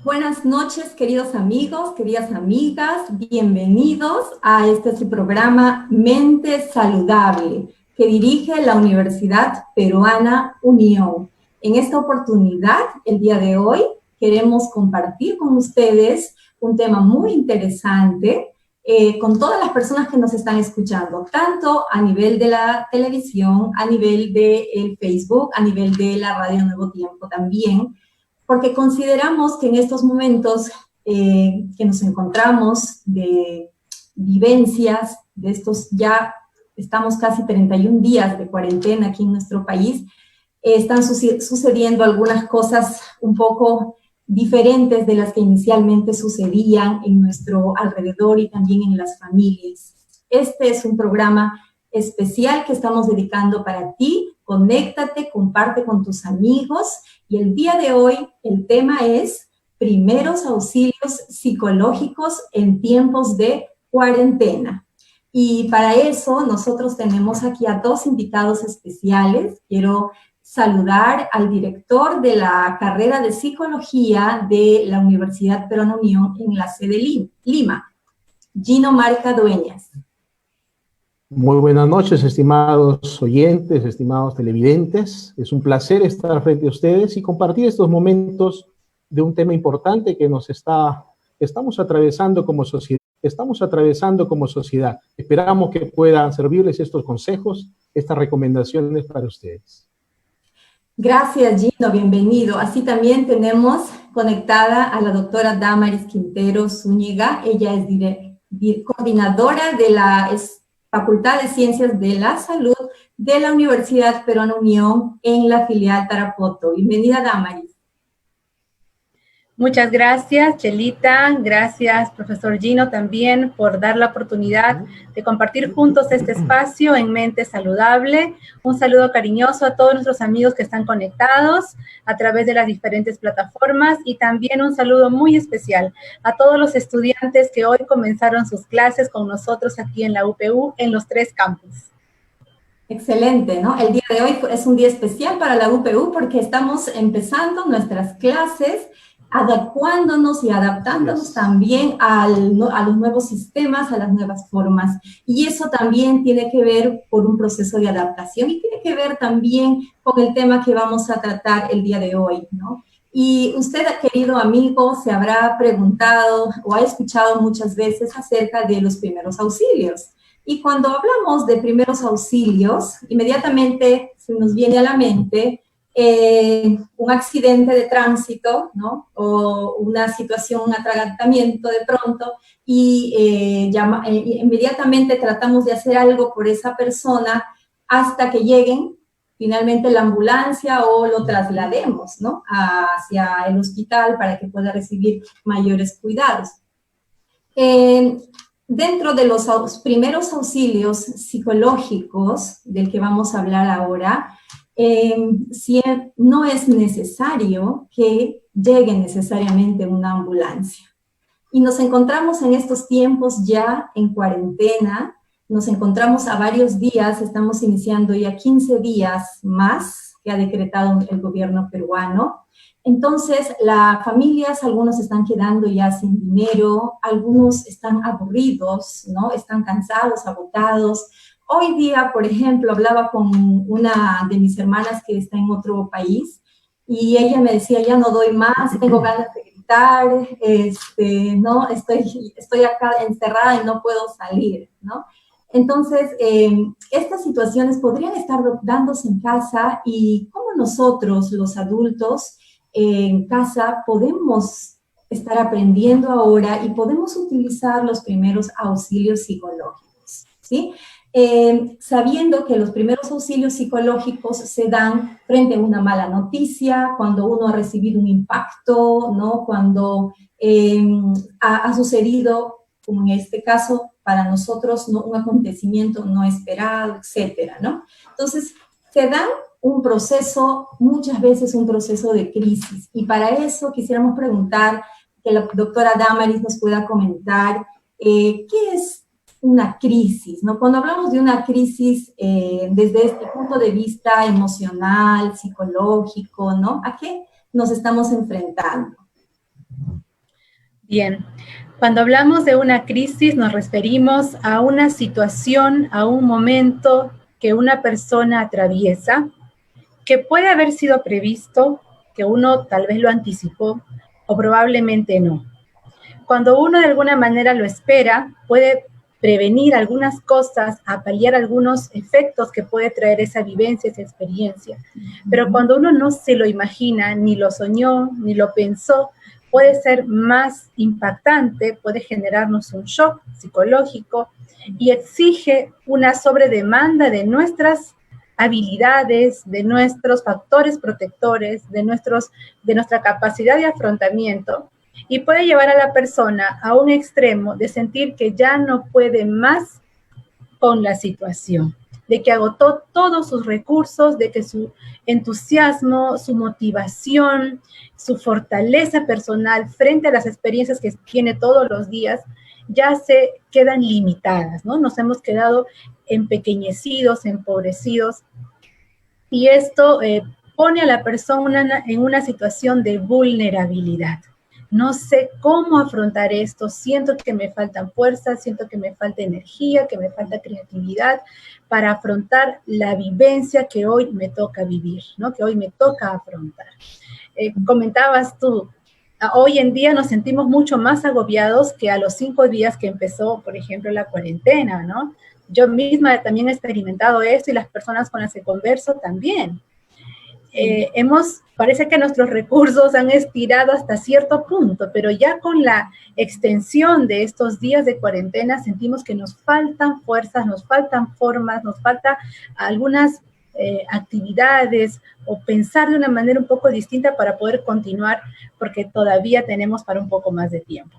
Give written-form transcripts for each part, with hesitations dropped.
Buenas noches, queridos amigos, queridas amigas, bienvenidos a su programa Mente Saludable, que dirige la Universidad Peruana Unión. En esta oportunidad, el día de hoy, queremos compartir con ustedes un tema muy interesante con todas las personas que nos están escuchando, tanto a nivel de la televisión, a nivel del Facebook, a nivel de la radio Nuevo Tiempo también, porque consideramos que en estos momentos que nos encontramos de vivencias, de estos ya estamos casi 31 días de cuarentena aquí en nuestro país, están sucediendo algunas cosas un poco diferentes de las que inicialmente sucedían en nuestro alrededor y también en las familias. Este es un programa especial que estamos dedicando para ti. Conéctate, comparte con tus amigos y el día de hoy el tema es primeros auxilios psicológicos en tiempos de cuarentena. Y para eso nosotros tenemos aquí a dos invitados especiales. Quiero saludar al director de la carrera de psicología de la Universidad Peruana Unión en la sede Lima, Gino Marca Dueñas. Muy buenas noches, estimados oyentes, estimados televidentes. Es un placer estar frente a ustedes y compartir estos momentos de un tema importante que estamos atravesando como sociedad. Esperamos que puedan servirles estos consejos, estas recomendaciones para ustedes. Gracias, Gino, bienvenido. Así también tenemos conectada a la doctora Damaris Quintero Zúñiga. Ella es coordinadora de la Facultad de Ciencias de la Salud de la Universidad Peruana Unión en la filial Tarapoto. Bienvenida, Damaris. Muchas gracias, Chelita. Gracias, profesor Gino, también por dar la oportunidad de compartir juntos este espacio en Mente Saludable. Un saludo cariñoso a todos nuestros amigos que están conectados a través de las diferentes plataformas y también un saludo muy especial a todos los estudiantes que hoy comenzaron sus clases con nosotros aquí en la UPU en los 3 campus. Excelente, ¿no? El día de hoy es un día especial para la UPU porque estamos empezando nuestras clases adecuándonos y adaptándonos también a los nuevos sistemas, a las nuevas formas. Y eso también tiene que ver por un proceso de adaptación y tiene que ver también con el tema que vamos a tratar el día de hoy, ¿no? Y usted, querido amigo, se habrá preguntado o ha escuchado muchas veces acerca de los primeros auxilios. Y cuando hablamos de primeros auxilios, inmediatamente se nos viene a la mente un accidente de tránsito, ¿no? O una situación, un atragantamiento de pronto, y inmediatamente tratamos de hacer algo por esa persona hasta que lleguen finalmente la ambulancia o lo traslademos, ¿no? Hacia el hospital para que pueda recibir mayores cuidados. Dentro de los primeros auxilios psicológicos del que vamos a hablar ahora, no es necesario que llegue necesariamente una ambulancia. Y nos encontramos en estos tiempos ya en cuarentena, nos encontramos a varios días, estamos iniciando ya 15 días más que ha decretado el gobierno peruano. Entonces, las familias, algunos están quedando ya sin dinero, algunos están aburridos, ¿no? Están cansados, agotados. Hoy día, por ejemplo, hablaba con una de mis hermanas que está en otro país y ella me decía, ya no doy más, tengo ganas de gritar, ¿no? Estoy acá encerrada y no puedo salir, ¿no? Entonces, estas situaciones podrían estar dándose en casa y cómo nosotros, los adultos, en casa podemos estar aprendiendo ahora y podemos utilizar los primeros auxilios psicológicos, ¿sí? Sabiendo que los primeros auxilios psicológicos se dan frente a una mala noticia, cuando uno ha recibido un impacto, ¿no? Cuando ha sucedido, como en este caso, para nosotros, ¿no? Un acontecimiento no esperado, etcétera, ¿no? Entonces, se dan un proceso, muchas veces un proceso de crisis, y para eso quisiéramos preguntar, que la doctora Damaris nos pueda comentar, ¿qué es una crisis, ¿no? Cuando hablamos de una crisis desde este punto de vista emocional, psicológico, ¿no? ¿A qué nos estamos enfrentando? Bien, cuando hablamos de una crisis nos referimos a una situación, a un momento que una persona atraviesa, que puede haber sido previsto, que uno tal vez lo anticipó o probablemente no. Cuando uno de alguna manera lo espera, puede prevenir algunas cosas, a paliar algunos efectos que puede traer esa vivencia, esa experiencia. Pero cuando uno no se lo imagina, ni lo soñó, ni lo pensó, puede ser más impactante, puede generarnos un shock psicológico y exige una sobredemanda de nuestras habilidades, de nuestros factores protectores, de nuestra capacidad de afrontamiento, y puede llevar a la persona a un extremo de sentir que ya no puede más con la situación, de que agotó todos sus recursos, de que su entusiasmo, su motivación, su fortaleza personal frente a las experiencias que tiene todos los días, ya se quedan limitadas, ¿no? Nos hemos quedado empequeñecidos, empobrecidos, y esto pone a la persona en una situación de vulnerabilidad. No sé cómo afrontar esto, siento que me faltan fuerzas, siento que me falta energía, que me falta creatividad para afrontar la vivencia que hoy me toca vivir, ¿no? Que hoy me toca afrontar. Comentabas tú, hoy en día nos sentimos mucho más agobiados que a los 5 días que empezó, por ejemplo, la cuarentena, ¿no? Yo misma también he experimentado esto y las personas con las que converso también. Parece que nuestros recursos han estirado hasta cierto punto, pero ya con la extensión de estos días de cuarentena sentimos que nos faltan fuerzas, nos faltan formas, nos faltan algunas actividades o pensar de una manera un poco distinta para poder continuar, porque todavía tenemos para un poco más de tiempo.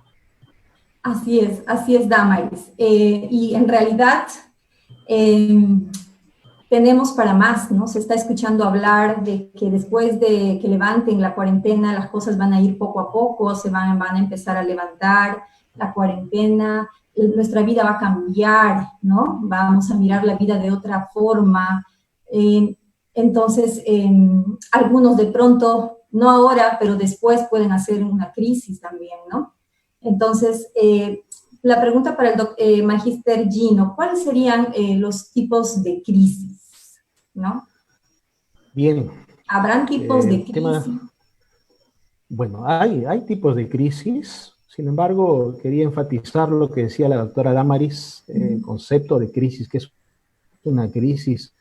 Así es, Damaris. Y en realidad tenemos para más, ¿no? Se está escuchando hablar de que después de que levanten la cuarentena, las cosas van a ir poco a poco, se van a empezar a levantar la cuarentena, nuestra vida va a cambiar, ¿no? Vamos a mirar la vida de otra forma. Entonces, algunos de pronto, no ahora, pero después pueden hacer una crisis también, ¿no? Entonces, la pregunta para el Magíster Gino, ¿cuáles serían los tipos de crisis? ¿No? Bien. ¿Habrán tipos de crisis? Bueno, hay tipos de crisis. Sin embargo, quería enfatizar lo que decía la doctora Damaris, el concepto de crisis, que es una crisis.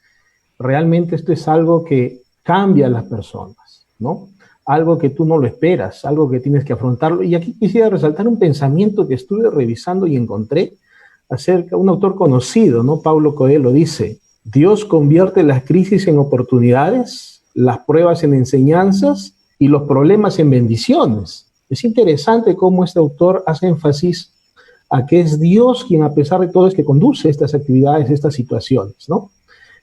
Realmente esto es algo que cambia a las personas, ¿no? Algo que tú no lo esperas, algo que tienes que afrontarlo. Y aquí quisiera resaltar un pensamiento que estuve revisando y encontré acerca de un autor conocido, ¿no? Paulo Coelho dice: Dios convierte las crisis en oportunidades, las pruebas en enseñanzas y los problemas en bendiciones. Es interesante cómo este autor hace énfasis a que es Dios quien, a pesar de todo, es que conduce estas actividades, estas situaciones, ¿no?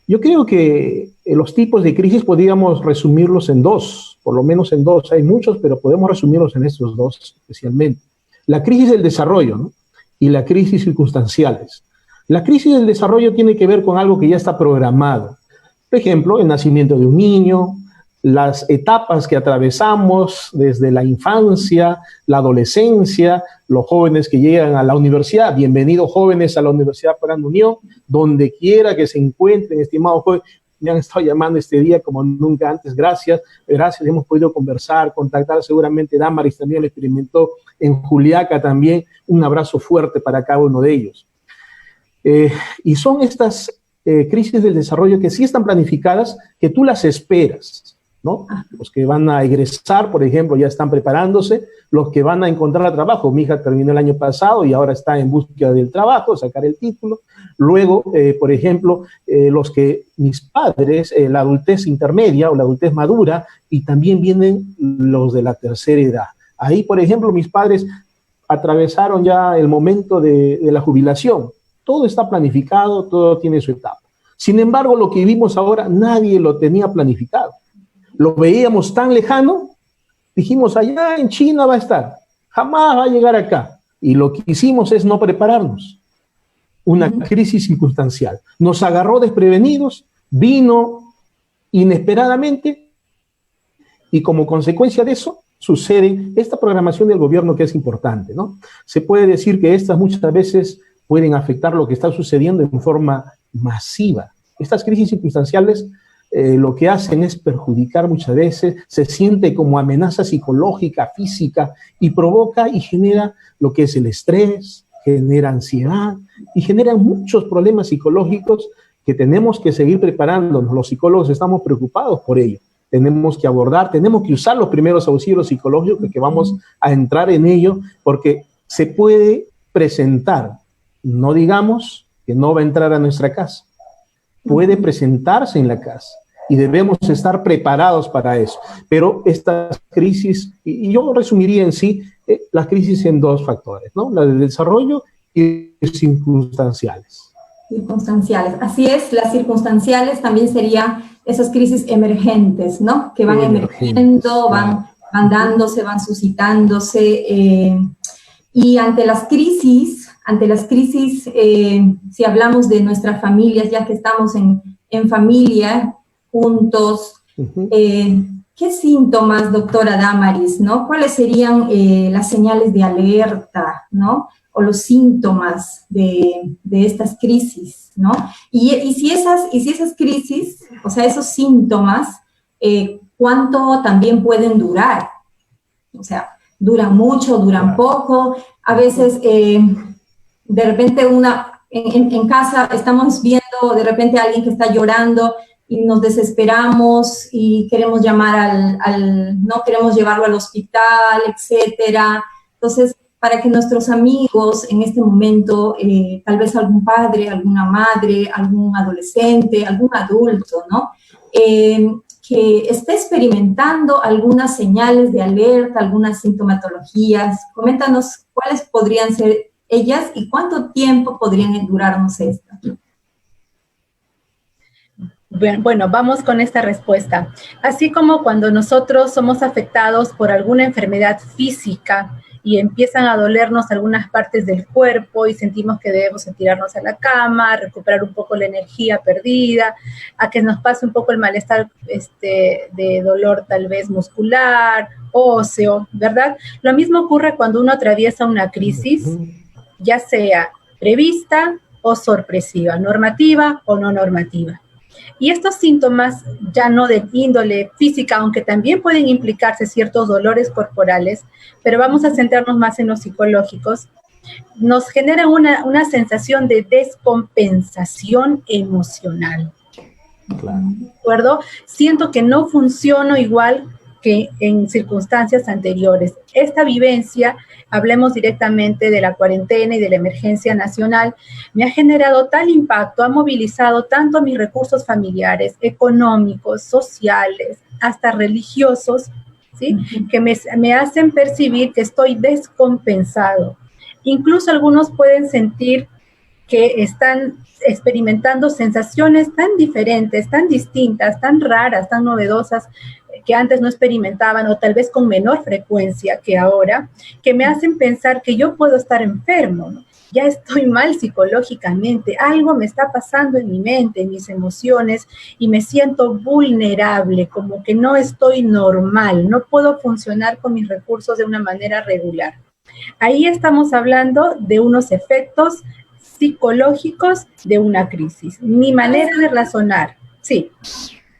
Yo creo que los tipos de crisis podríamos resumirlos en dos, por lo menos en dos. Hay muchos, pero podemos resumirlos en estos dos especialmente. La crisis del desarrollo, ¿no? Y la crisis circunstanciales. La crisis del desarrollo tiene que ver con algo que ya está programado. Por ejemplo, el nacimiento de un niño, las etapas que atravesamos desde la infancia, la adolescencia, los jóvenes que llegan a la universidad. Bienvenidos jóvenes a la Universidad Plan Unión, donde quiera que se encuentren, estimados jóvenes. Me han estado llamando este día como nunca antes. Gracias, hemos podido conversar, contactar. Seguramente Damaris también lo experimentó en Juliaca también. Un abrazo fuerte para cada uno de ellos. Y son estas crisis del desarrollo que sí están planificadas, que tú las esperas, ¿no? Los que van a egresar, por ejemplo, ya están preparándose. Los que van a encontrar trabajo, mi hija terminó el año pasado y ahora está en búsqueda del trabajo, sacar el título. Luego, por ejemplo, mis padres, la adultez intermedia o la adultez madura, y también vienen los de la tercera edad. Ahí, por ejemplo, mis padres atravesaron ya el momento de la jubilación. Todo está planificado, todo tiene su etapa. Sin embargo, lo que vivimos ahora, nadie lo tenía planificado. Lo veíamos tan lejano, dijimos, allá en China va a estar, jamás va a llegar acá. Y lo que hicimos es no prepararnos. Una crisis circunstancial. Nos agarró desprevenidos, vino inesperadamente, y como consecuencia de eso, suceden, esta programación del gobierno que es importante, ¿no? Se puede decir que estas muchas veces pueden afectar lo que está sucediendo en forma masiva. Estas crisis circunstanciales lo que hacen es perjudicar muchas veces, se siente como amenaza psicológica, física, y provoca y genera lo que es el estrés, genera ansiedad y genera muchos problemas psicológicos que tenemos que seguir preparándonos. Los psicólogos estamos preocupados por ello. Tenemos que abordar, tenemos que usar los primeros auxilios psicológicos, que vamos a entrar en ello, porque se puede presentar, no digamos que no va a entrar a nuestra casa, puede presentarse en la casa y debemos estar preparados para eso. Pero estas crisis, y yo resumiría en sí las crisis en dos factores, ¿no? La de desarrollo y circunstanciales. Circunstanciales, así es, las circunstanciales también serían esas crisis emergentes, ¿no? Que van emergiendo, van dándose, van suscitándose, y ante las crisis, si hablamos de nuestras familias, ya que estamos en familia, juntos, ¿qué síntomas, doctora Damaris, ¿no? ¿Cuáles serían las señales de alerta, ¿no? O los síntomas de estas crisis, ¿no? Y si esas crisis, o sea, esos síntomas, ¿cuánto también pueden durar? O sea, duran mucho, duran poco, a veces de repente en casa estamos viendo de repente a alguien que está llorando y nos desesperamos y queremos llamar no queremos llevarlo al hospital, etcétera. Entonces, para que nuestros amigos en este momento, tal vez algún padre, alguna madre, algún adolescente, algún adulto, ¿no? Que esté experimentando algunas señales de alerta, algunas sintomatologías. Coméntanos cuáles podrían ser ellas y cuánto tiempo podrían durarnos estas. Bueno, vamos con esta respuesta. Así como cuando nosotros somos afectados por alguna enfermedad física y empiezan a dolernos algunas partes del cuerpo y sentimos que debemos tirarnos a la cama, recuperar un poco la energía perdida, a que nos pase un poco el malestar de dolor tal vez muscular, óseo, ¿verdad? Lo mismo ocurre cuando uno atraviesa una crisis, ya sea prevista o sorpresiva, normativa o no normativa. Y estos síntomas, ya no de índole física, aunque también pueden implicarse ciertos dolores corporales, pero vamos a centrarnos más en los psicológicos, nos generan una sensación de descompensación emocional. Claro. ¿De acuerdo? Siento que no funciono igual que en circunstancias anteriores. Esta vivencia, hablemos directamente de la cuarentena y de la emergencia nacional, me ha generado tal impacto, ha movilizado tanto mis recursos familiares, económicos, sociales, hasta religiosos, ¿sí? Que me hacen percibir que estoy descompensado. Incluso algunos pueden sentir que están experimentando sensaciones tan diferentes, tan distintas, tan raras, tan novedosas, que antes no experimentaban o tal vez con menor frecuencia que ahora, que me hacen pensar que yo puedo estar enfermo, ¿no? Ya estoy mal psicológicamente, algo me está pasando en mi mente, en mis emociones, y me siento vulnerable, como que no estoy normal, no puedo funcionar con mis recursos de una manera regular. Ahí estamos hablando de unos efectos psicológicos de una crisis. Mi manera de razonar, sí.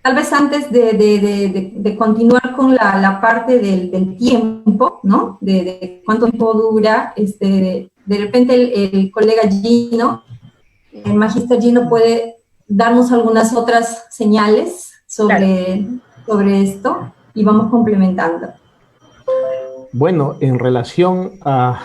Tal vez antes de continuar con la parte del tiempo, ¿no? De cuánto tiempo dura, de repente el colega Gino, el magíster Gino, puede darnos algunas otras señales sobre esto y vamos complementando. Bueno, en relación a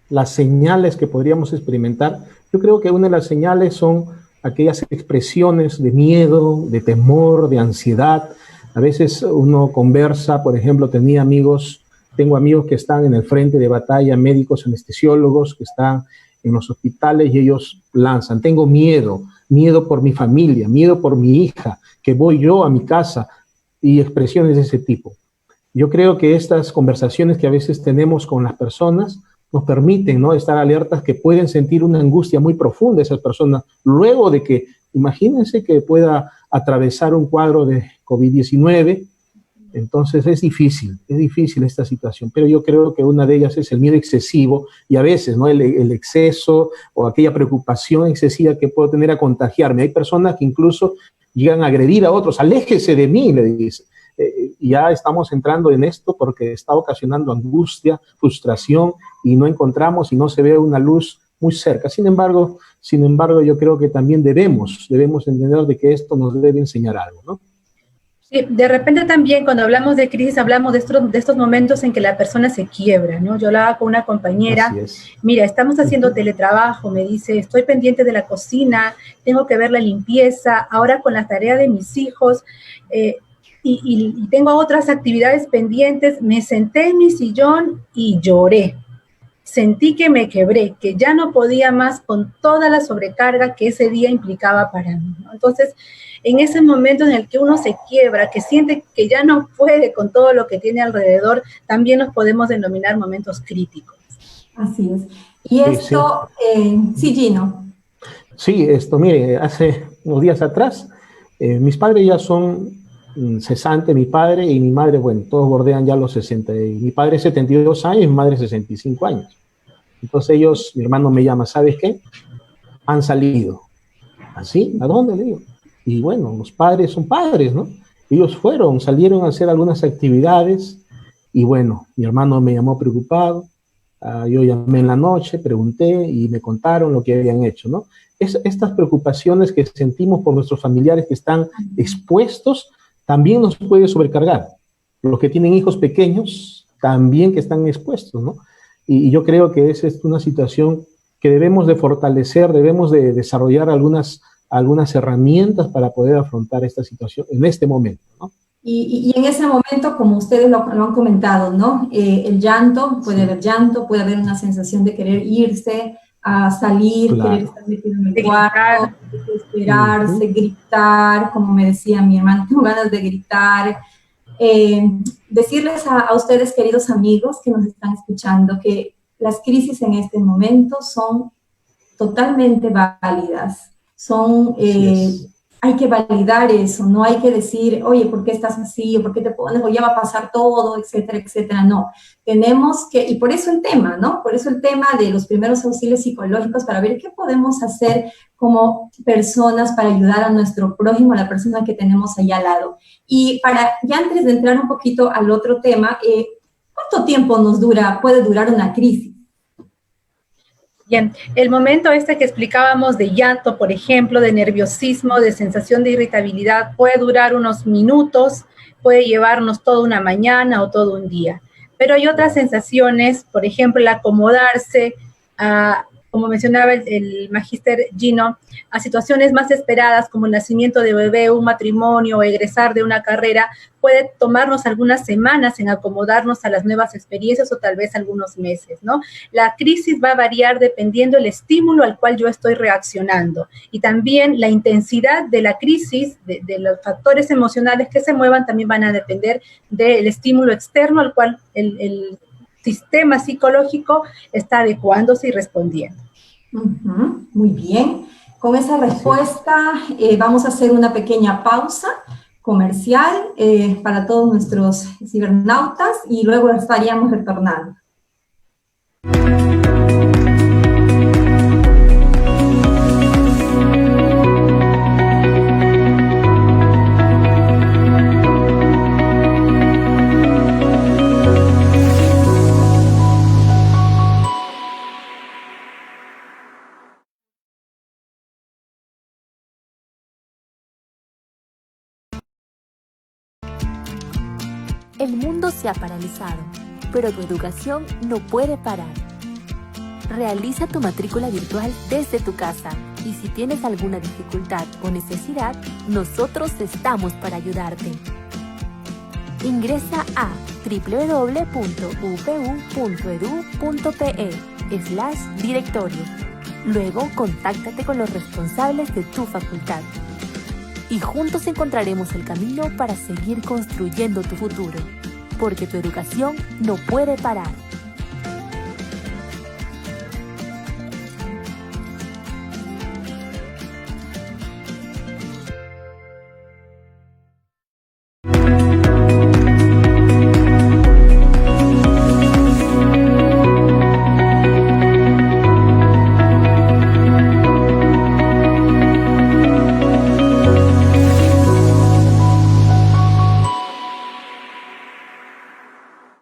las señales que podríamos experimentar, yo creo que una de las señales son aquellas expresiones de miedo, de temor, de ansiedad. A veces uno conversa, por ejemplo, tengo amigos que están en el frente de batalla, médicos anestesiólogos que están en los hospitales y ellos lanzan, tengo miedo por mi familia, miedo por mi hija, que voy yo a mi casa, y expresiones de ese tipo. Yo creo que estas conversaciones que a veces tenemos con las personas nos permiten, ¿no?, estar alertas, que pueden sentir una angustia muy profunda esas personas, luego de que, imagínense que pueda atravesar un cuadro de COVID-19, Entonces es difícil esta situación, pero yo creo que una de ellas es el miedo excesivo y a veces, ¿no? El exceso o aquella preocupación excesiva que puedo tener a contagiarme. Hay personas que incluso llegan a agredir a otros, aléjese de mí, le dice. Ya estamos entrando en esto porque está ocasionando angustia, frustración y no encontramos y no se ve una luz muy cerca. Sin embargo, yo creo que también debemos entender de que esto nos debe enseñar algo, ¿no? Sí, de repente también cuando hablamos de crisis hablamos de estos momentos en que la persona se quiebra, ¿no? Yo hablaba con una compañera, mira, estamos haciendo teletrabajo, me dice, estoy pendiente de la cocina, tengo que ver la limpieza, ahora con la tarea de mis hijos, y tengo otras actividades pendientes, me senté en mi sillón y lloré. Sentí que me quebré, que ya no podía más con toda la sobrecarga que ese día implicaba para mí, ¿no? Entonces, en ese momento en el que uno se quiebra, que siente que ya no puede con todo lo que tiene alrededor, también nos podemos denominar momentos críticos. Así es. Y esto, sí, Gino. Sí, mire, hace unos días atrás, mis padres ya son cesantes, mi padre y mi madre, bueno, todos bordean ya los 60, mi padre 72 años, mi madre 65 años. Entonces mi hermano me llama, ¿sabes qué? Han salido. ¿Así? ¿A dónde? Le digo. Y bueno, los padres son padres, ¿no? Ellos salieron a hacer algunas actividades y bueno, mi hermano me llamó preocupado, yo llamé en la noche, pregunté y me contaron lo que habían hecho, ¿no? Estas preocupaciones que sentimos por nuestros familiares que están expuestos también nos puede sobrecargar. Los que tienen hijos pequeños también que están expuestos, ¿no? Y yo creo que esa es una situación que debemos de fortalecer, debemos de desarrollar algunas herramientas para poder afrontar esta situación en este momento, ¿no? Y en ese momento, como ustedes lo han comentado, ¿no? El llanto, puede haber llanto, puede haber una sensación de querer irse, a salir, claro, querer estar metido en el cuarto, desesperarse, gritar, como me decía mi hermano, tengo ganas de gritar. Decirles a ustedes, queridos amigos que nos están escuchando, que las crisis en este momento son totalmente válidas, hay que validar eso, no hay que decir, oye, ¿por qué estás así? ¿O por qué te pones? O ya va a pasar todo, etcétera, etcétera. No, tenemos que, y por eso el tema, ¿no? Por eso el tema de los primeros auxilios psicológicos, para ver qué podemos hacer como personas para ayudar a nuestro prójimo, a la persona que tenemos allá al lado. Y ya antes de entrar un poquito al otro tema, ¿cuánto tiempo puede durar una crisis? Bien, el momento que explicábamos de llanto, por ejemplo, de nerviosismo, de sensación de irritabilidad, puede durar unos minutos, puede llevarnos toda una mañana o todo un día. Pero hay otras sensaciones, por ejemplo, el acomodarse como mencionaba el magíster Gino, a situaciones más esperadas como el nacimiento de bebé, un matrimonio o egresar de una carrera, puede tomarnos algunas semanas en acomodarnos a las nuevas experiencias o tal vez algunos meses, ¿no? La crisis va a variar dependiendo del estímulo al cual yo estoy reaccionando y también la intensidad de la crisis, de los factores emocionales que se muevan también van a depender del estímulo externo al cual el sistema psicológico está adecuándose y respondiendo. Muy bien. Con esa respuesta vamos a hacer una pequeña pausa comercial para todos nuestros cibernautas y luego estaríamos retornando. El mundo se ha paralizado, pero tu educación no puede parar. Realiza tu matrícula virtual desde tu casa y si tienes alguna dificultad o necesidad, nosotros estamos para ayudarte. Ingresa a www.upu.edu.pe/directorio. Luego, contáctate con los responsables de tu facultad. Y juntos encontraremos el camino para seguir construyendo tu futuro, porque tu educación no puede parar.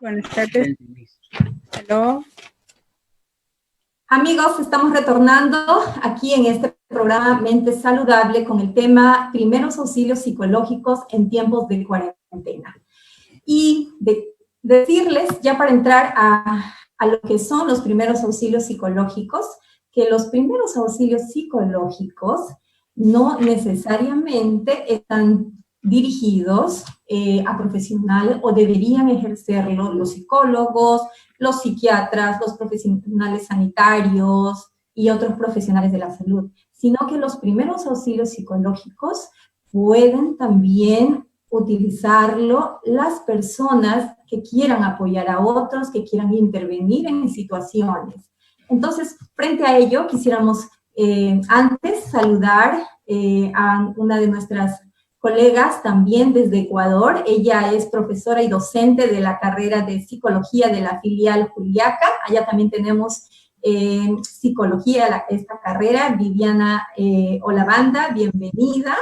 Buenas tardes. Hello. Amigos, estamos retornando aquí en este programa Mente Saludable con el tema Primeros Auxilios Psicológicos en tiempos de cuarentena. Y decirles, ya para entrar a lo que son los primeros auxilios psicológicos, que los primeros auxilios psicológicos no necesariamente están dirigidos a profesionales o deberían ejercerlo los psicólogos, los psiquiatras, los profesionales sanitarios y otros profesionales de la salud, sino que los primeros auxilios psicológicos pueden también utilizarlo las personas que quieran apoyar a otros, que quieran intervenir en situaciones. Entonces, frente a ello, quisiéramos antes saludar a una de nuestras colegas también desde Ecuador. Ella es profesora y docente de la carrera de psicología de la filial Juliaca. Allá también tenemos psicología, esta carrera. Viviana Olabanda, bienvenida.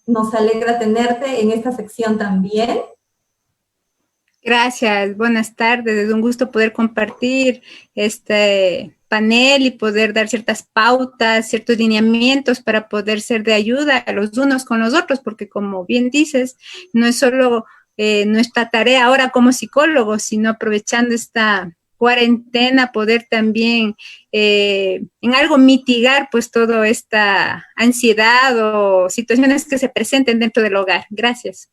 Nos alegra tenerte en esta sección también. Gracias, buenas tardes. Es un gusto poder compartir este panel y poder dar ciertas pautas, ciertos lineamientos para poder ser de ayuda a los unos con los otros, porque como bien dices, no es solo nuestra tarea ahora como psicólogos, sino aprovechando esta cuarentena, poder también en algo mitigar pues toda esta ansiedad o situaciones que se presenten dentro del hogar. Gracias.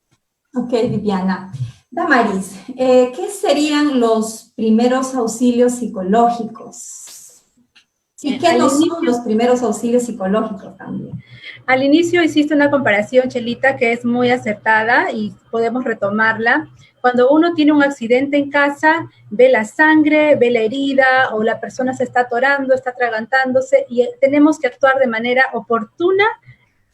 Ok, Viviana. Damaris, ¿qué serían los primeros auxilios psicológicos? ¿Y qué no son los primeros auxilios psicológicos también? Al inicio hiciste una comparación, Chelita, que es muy acertada y podemos retomarla. Cuando uno tiene un accidente en casa, ve la sangre, ve la herida o la persona se está atorando, está atragantándose y tenemos que actuar de manera oportuna,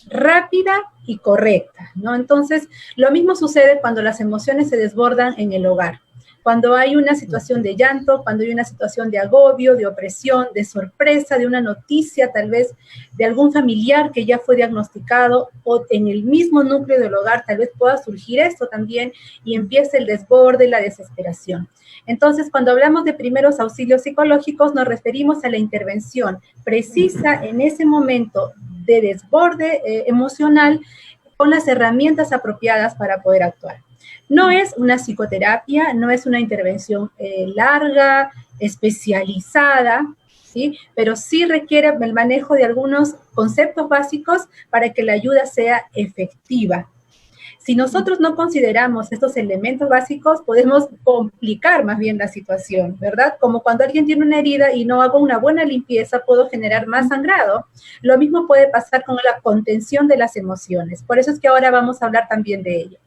rápida y correcta, ¿no? Entonces, lo mismo sucede cuando las emociones se desbordan en el hogar. Cuando hay una situación de llanto, cuando hay una situación de agobio, de opresión, de sorpresa, de una noticia tal vez de algún familiar que ya fue diagnosticado o en el mismo núcleo del hogar tal vez pueda surgir esto también y empiece el desborde y la desesperación. Entonces, cuando hablamos de primeros auxilios psicológicos, nos referimos a la intervención precisa en ese momento de desborde emocional con las herramientas apropiadas para poder actuar. No es una psicoterapia, no es una intervención larga, especializada, ¿sí? Pero sí requiere el manejo de algunos conceptos básicos para que la ayuda sea efectiva. Si nosotros no consideramos estos elementos básicos, podemos complicar más bien la situación, ¿verdad? Como cuando alguien tiene una herida y no hago una buena limpieza, puedo generar más sangrado. Lo mismo puede pasar con la contención de las emociones. Por eso es que ahora vamos a hablar también de ello.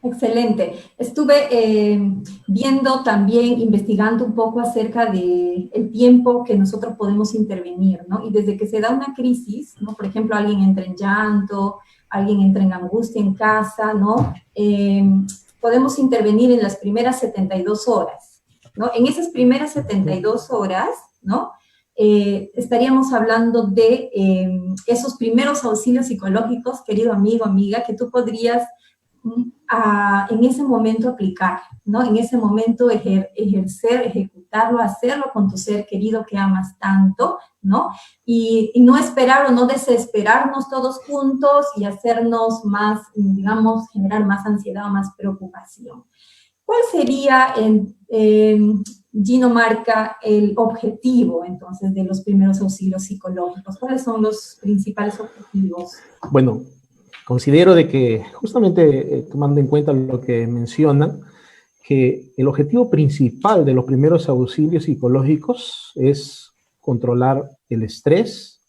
Excelente. Estuve viendo también, investigando un poco acerca del tiempo que nosotros podemos intervenir, ¿no? Y desde que se da una crisis, ¿no? Por ejemplo, alguien entra en llanto, alguien entra en angustia en casa, ¿no? Podemos intervenir en las primeras 72 horas, ¿no? En esas primeras 72 horas, ¿no? Estaríamos hablando de esos primeros auxilios psicológicos, querido amigo, amiga, que tú podrías en ese momento aplicar, ¿no? En ese momento ejercer, ejecutarlo, hacerlo con tu ser querido que amas tanto, ¿no? Y no esperar o no desesperarnos todos juntos y hacernos más, digamos, generar más ansiedad o más preocupación. ¿Cuál sería, Gino Marca, el objetivo, entonces, de los primeros auxilios psicológicos? ¿Cuáles son los principales objetivos? Bueno, considero de que, justamente tomando en cuenta lo que mencionan, que el objetivo principal de los primeros auxilios psicológicos es controlar el estrés,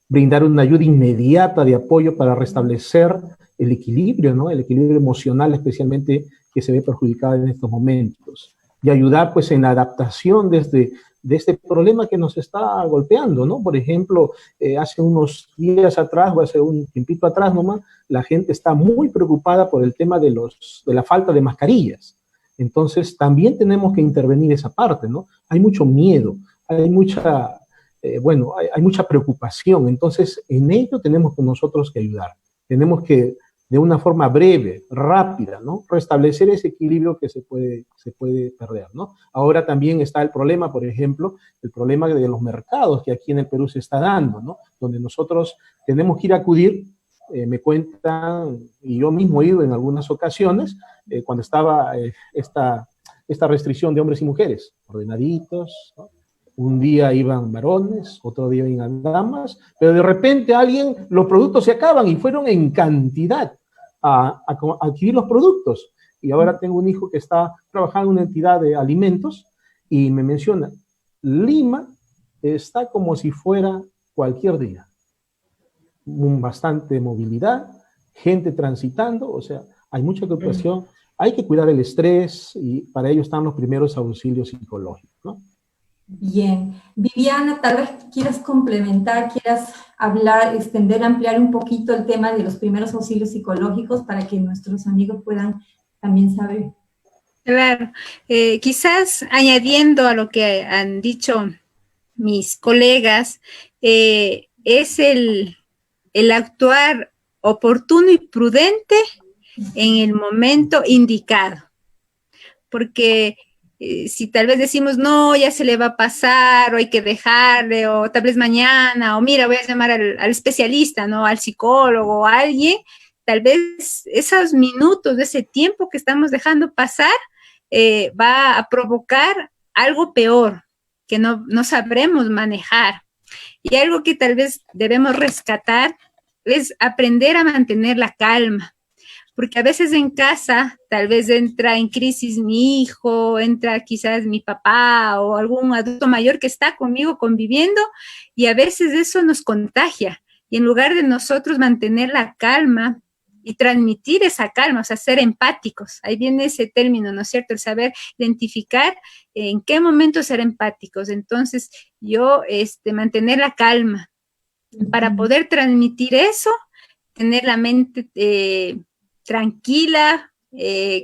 brindar una ayuda inmediata de apoyo para restablecer el equilibrio, ¿no? El equilibrio emocional especialmente que se ve perjudicado en estos momentos, y ayudar pues en la adaptación de este problema que nos está golpeando, ¿no? Por ejemplo, hace unos días atrás, o hace un tiempito atrás nomás, la gente está muy preocupada por el tema de la falta de mascarillas. Entonces, también tenemos que intervenir esa parte, ¿no? Hay mucho miedo, hay mucha, hay mucha preocupación. Entonces, en ello tenemos nosotros que ayudar. Tenemos que de una forma breve, rápida, ¿no? Restablecer ese equilibrio que se puede perder, ¿no? Ahora también está el problema, por ejemplo, el problema de los mercados que aquí en el Perú se está dando, ¿no? Donde nosotros tenemos que ir a acudir, me cuentan, y yo mismo he ido en algunas ocasiones, cuando estaba esta restricción de hombres y mujeres, ordenaditos, ¿no? Un día iban varones, otro día iban damas, pero de repente los productos se acaban y fueron en cantidad a adquirir los productos. Y ahora tengo un hijo que está trabajando en una entidad de alimentos y me menciona, Lima está como si fuera cualquier día. Bastante movilidad, gente transitando, o sea, hay mucha preocupación, hay que cuidar el estrés y para ello están los primeros auxilios psicológicos, ¿no? Bien. Viviana, tal vez quieras complementar, quieras hablar, extender, ampliar un poquito el tema de los primeros auxilios psicológicos para que nuestros amigos puedan también saber. Claro, quizás añadiendo a lo que han dicho mis colegas, es el actuar oportuno y prudente en el momento indicado, porque si tal vez decimos, no, ya se le va a pasar, o hay que dejarle, o tal vez mañana, o mira, voy a llamar al especialista, ¿no? Al psicólogo, o a alguien, tal vez esos minutos, de ese tiempo que estamos dejando pasar, va a provocar algo peor, que no sabremos manejar. Y algo que tal vez debemos rescatar es aprender a mantener la calma. Porque a veces en casa tal vez entra en crisis mi hijo, entra quizás mi papá o algún adulto mayor que está conmigo conviviendo y a veces eso nos contagia. Y en lugar de nosotros mantener la calma y transmitir esa calma, o sea, ser empáticos, ahí viene ese término, ¿no es cierto? El saber identificar en qué momento ser empáticos. Entonces, yo mantener la calma para poder transmitir eso, tener la mente tranquila,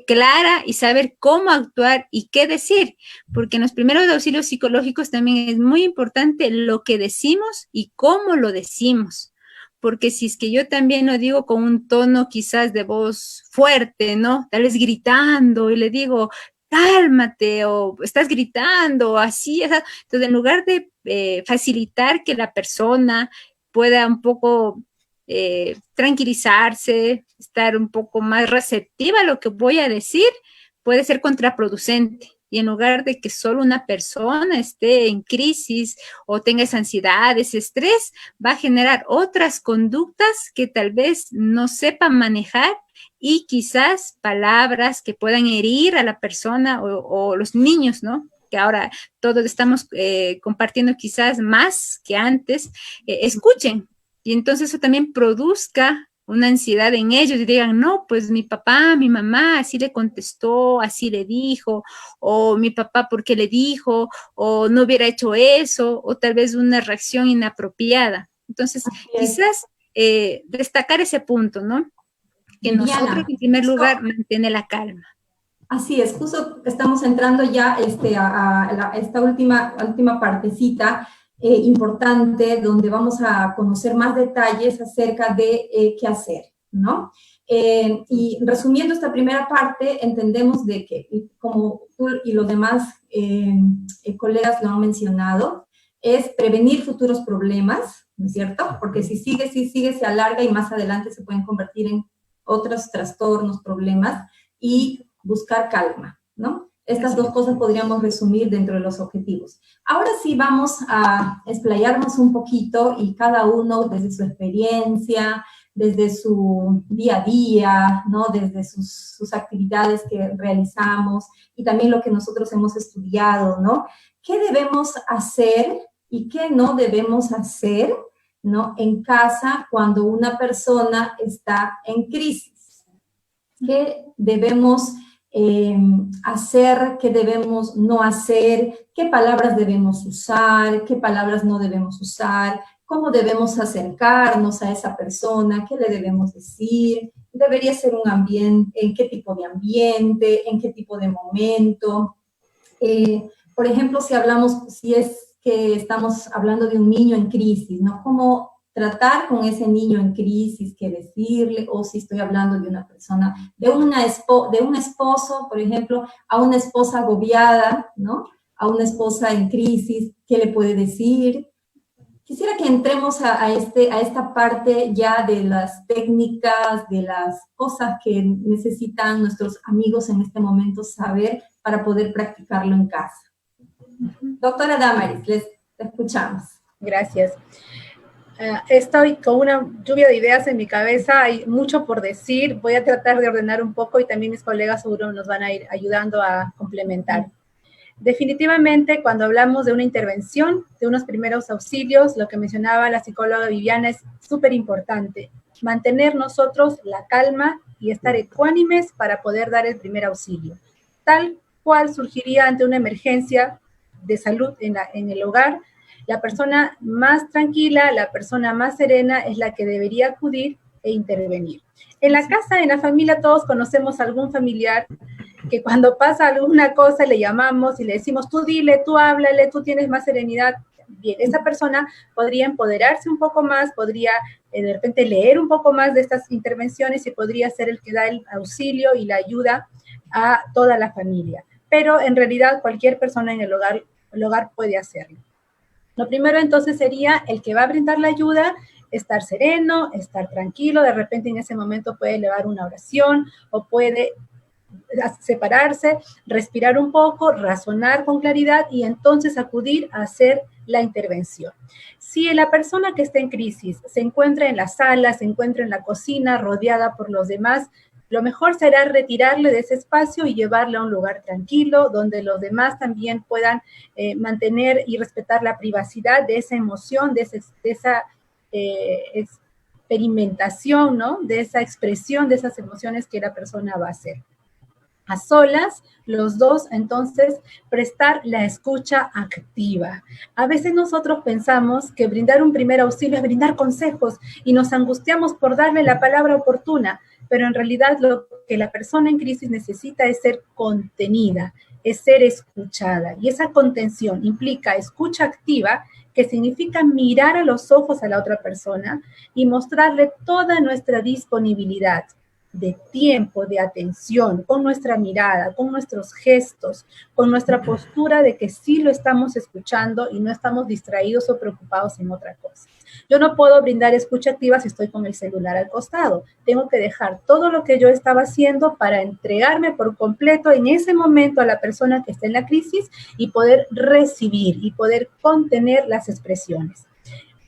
clara y saber cómo actuar y qué decir, porque en los primeros auxilios psicológicos también es muy importante lo que decimos y cómo lo decimos, porque si es que yo también lo digo con un tono quizás de voz fuerte, ¿no? Tal vez gritando y le digo, cálmate, o estás gritando, o así, entonces en lugar de facilitar que la persona pueda un poco tranquilizarse, estar un poco más receptiva a lo que voy a decir, puede ser contraproducente. Y en lugar de que solo una persona esté en crisis o tenga esa ansiedad, ese estrés, va a generar otras conductas que tal vez no sepa manejar y quizás palabras que puedan herir a la persona o los niños, ¿no? Que ahora todos estamos compartiendo quizás más que antes, escuchen. Y entonces eso también produzca una ansiedad en ellos y digan, no, pues mi papá, mi mamá, así le contestó, así le dijo, o mi papá, ¿por qué le dijo? O no hubiera hecho eso, o tal vez una reacción inapropiada. Entonces, quizás destacar ese punto, ¿no? Que Viviana, nosotros, en primer lugar, mantener la calma. Así es, justo estamos entrando ya a esta última partecita importante donde vamos a conocer más detalles acerca de qué hacer, ¿no? Y resumiendo esta primera parte, entendemos de que, como tú y los demás colegas lo han mencionado, es prevenir futuros problemas, ¿no es cierto? Porque si sigue, se alarga y más adelante se pueden convertir en otros trastornos, problemas, y buscar calma, ¿no? Estas dos cosas podríamos resumir dentro de los objetivos. Ahora sí vamos a explayarnos un poquito y cada uno desde su experiencia, desde su día a día, ¿no? Desde sus actividades que realizamos y también lo que nosotros hemos estudiado, ¿no? ¿Qué debemos hacer y qué no debemos hacer, ¿no? En casa cuando una persona está en crisis? ¿Qué debemos hacer, qué debemos no hacer, qué palabras debemos usar, qué palabras no debemos usar, cómo debemos acercarnos a esa persona, qué le debemos decir, debería ser un ambiente, en qué tipo de ambiente, en qué tipo de momento. Por ejemplo, si es que estamos hablando de un niño en crisis, ¿no? ¿Cómo tratar con ese niño en crisis, qué decirle, o si estoy hablando de una persona, de un esposo, por ejemplo, a una esposa agobiada, ¿no? A una esposa en crisis, ¿qué le puede decir? Quisiera que entremos a esta parte ya de las técnicas, de las cosas que necesitan nuestros amigos en este momento saber para poder practicarlo en casa. Doctora Damaris, les escuchamos. Gracias. Estoy con una lluvia de ideas en mi cabeza, hay mucho por decir, voy a tratar de ordenar un poco y también mis colegas seguro nos van a ir ayudando a complementar. Definitivamente, cuando hablamos de una intervención, de unos primeros auxilios, lo que mencionaba la psicóloga Viviana es súper importante. Mantener nosotros la calma y estar ecuánimes para poder dar el primer auxilio. Tal cual surgiría ante una emergencia de salud en el hogar, la persona más tranquila, la persona más serena es la que debería acudir e intervenir. En la casa, en la familia, todos conocemos a algún familiar que cuando pasa alguna cosa le llamamos y le decimos, tú dile, tú háblale, tú tienes más serenidad. Bien, esa persona podría empoderarse un poco más, podría de repente leer un poco más de estas intervenciones y podría ser el que da el auxilio y la ayuda a toda la familia. Pero en realidad cualquier persona en el hogar puede hacerlo. Lo primero entonces sería el que va a brindar la ayuda, estar sereno, estar tranquilo, de repente en ese momento puede elevar una oración o puede separarse, respirar un poco, razonar con claridad y entonces acudir a hacer la intervención. Si la persona que está en crisis se encuentra en la sala, se encuentra en la cocina, rodeada por los demás, lo mejor será retirarle de ese espacio y llevarle a un lugar tranquilo, donde los demás también puedan mantener y respetar la privacidad de esa emoción, de esa experimentación, ¿no? De esa expresión de esas emociones que la persona va a hacer. A solas, los dos, entonces, prestar la escucha activa. A veces nosotros pensamos que brindar un primer auxilio es brindar consejos y nos angustiamos por darle la palabra oportuna, pero en realidad lo que la persona en crisis necesita es ser contenida, es ser escuchada. Y esa contención implica escucha activa, que significa mirar a los ojos a la otra persona y mostrarle toda nuestra disponibilidad de tiempo, de atención, con nuestra mirada, con nuestros gestos, con nuestra postura de que sí lo estamos escuchando y no estamos distraídos o preocupados en otra cosa. Yo no puedo brindar escucha activa si estoy con el celular al costado. Tengo que dejar todo lo que yo estaba haciendo para entregarme por completo en ese momento a la persona que está en la crisis y poder recibir y poder contener las expresiones.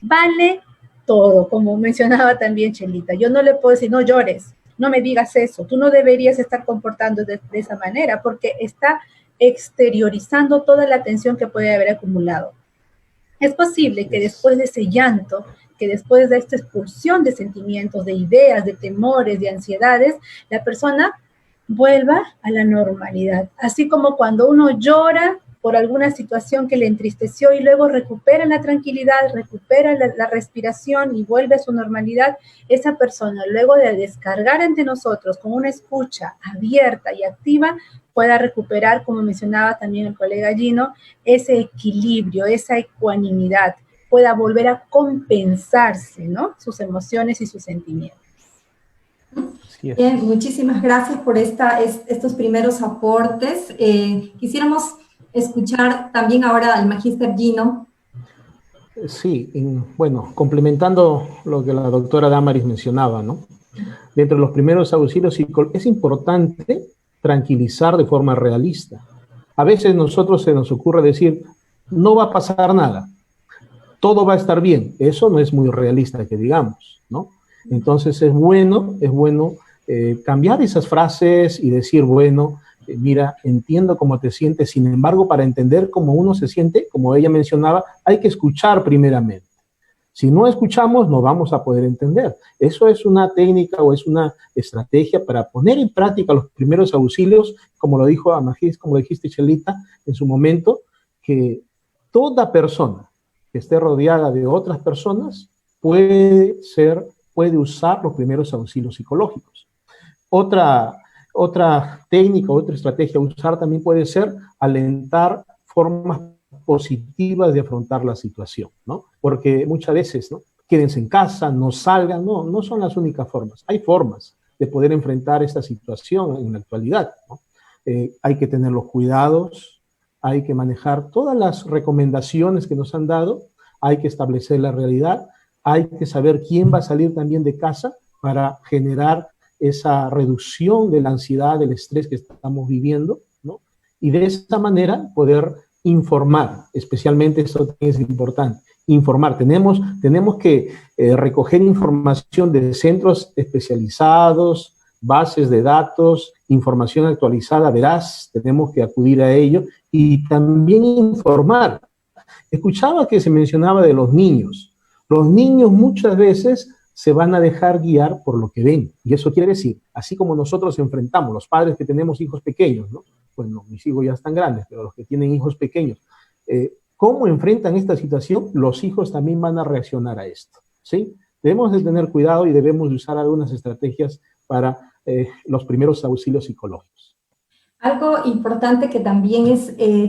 Vale todo, como mencionaba también Chelita. Yo no le puedo decir, no llores, no me digas eso, tú no deberías estar comportando de esa manera porque está exteriorizando toda la tensión que puede haber acumulado. Es posible que después de ese llanto, que después de esta expulsión de sentimientos, de ideas, de temores, de ansiedades, la persona vuelva a la normalidad. Así como cuando uno llora por alguna situación que le entristeció y luego recupera la tranquilidad, recupera la respiración y vuelve a su normalidad, esa persona luego de descargar ante nosotros con una escucha abierta y activa, pueda recuperar, como mencionaba también el colega Gino, ese equilibrio, esa ecuanimidad, pueda volver a compensarse, ¿no? Sus emociones y sus sentimientos. Bien, muchísimas gracias por estos primeros aportes. Quisiéramos escuchar también ahora al magíster Gino. Sí, bueno, complementando lo que la doctora Damaris mencionaba, ¿no? Dentro de los primeros auxilios es importante tranquilizar de forma realista. A veces nosotros se nos ocurre decir, no va a pasar nada, todo va a estar bien. Eso no es muy realista que digamos, ¿no? Entonces es bueno cambiar esas frases y decir, bueno, mira, entiendo cómo te sientes, sin embargo, para entender cómo uno se siente, como ella mencionaba, hay que escuchar primeramente. Si no escuchamos, no vamos a poder entender. Eso es una técnica o es una estrategia para poner en práctica los primeros auxilios, como lo dijo Amagis, como lo dijiste, Chelita, en su momento, que toda persona que esté rodeada de otras personas puede usar los primeros auxilios psicológicos. Otra técnica, otra estrategia a usar también puede ser alentar formas positivas de afrontar la situación, ¿no? Porque muchas veces, ¿no? quédense en casa, no salgan. No, no son las únicas formas. Hay formas de poder enfrentar esta situación en la actualidad, ¿no? Hay que tener los cuidados, hay que manejar todas las recomendaciones que nos han dado, hay que establecer la realidad, hay que saber quién va a salir también de casa para generar esa reducción de la ansiedad, del estrés que estamos viviendo, ¿no? Y de esa manera poder informar, especialmente esto es importante, informar. Tenemos que recoger información de centros especializados, bases de datos, información actualizada, veraz, tenemos que acudir a ello y también informar. Escuchaba que se mencionaba de los niños. Los niños muchas veces se van a dejar guiar por lo que ven. Y eso quiere decir, así como nosotros enfrentamos, los padres que tenemos hijos pequeños, ¿no? Bueno, mis hijos ya están grandes, pero los que tienen hijos pequeños, ¿cómo enfrentan esta situación? Los hijos también van a reaccionar a esto, ¿sí? Debemos de tener cuidado y debemos de usar algunas estrategias para los primeros auxilios psicológicos. Algo importante que también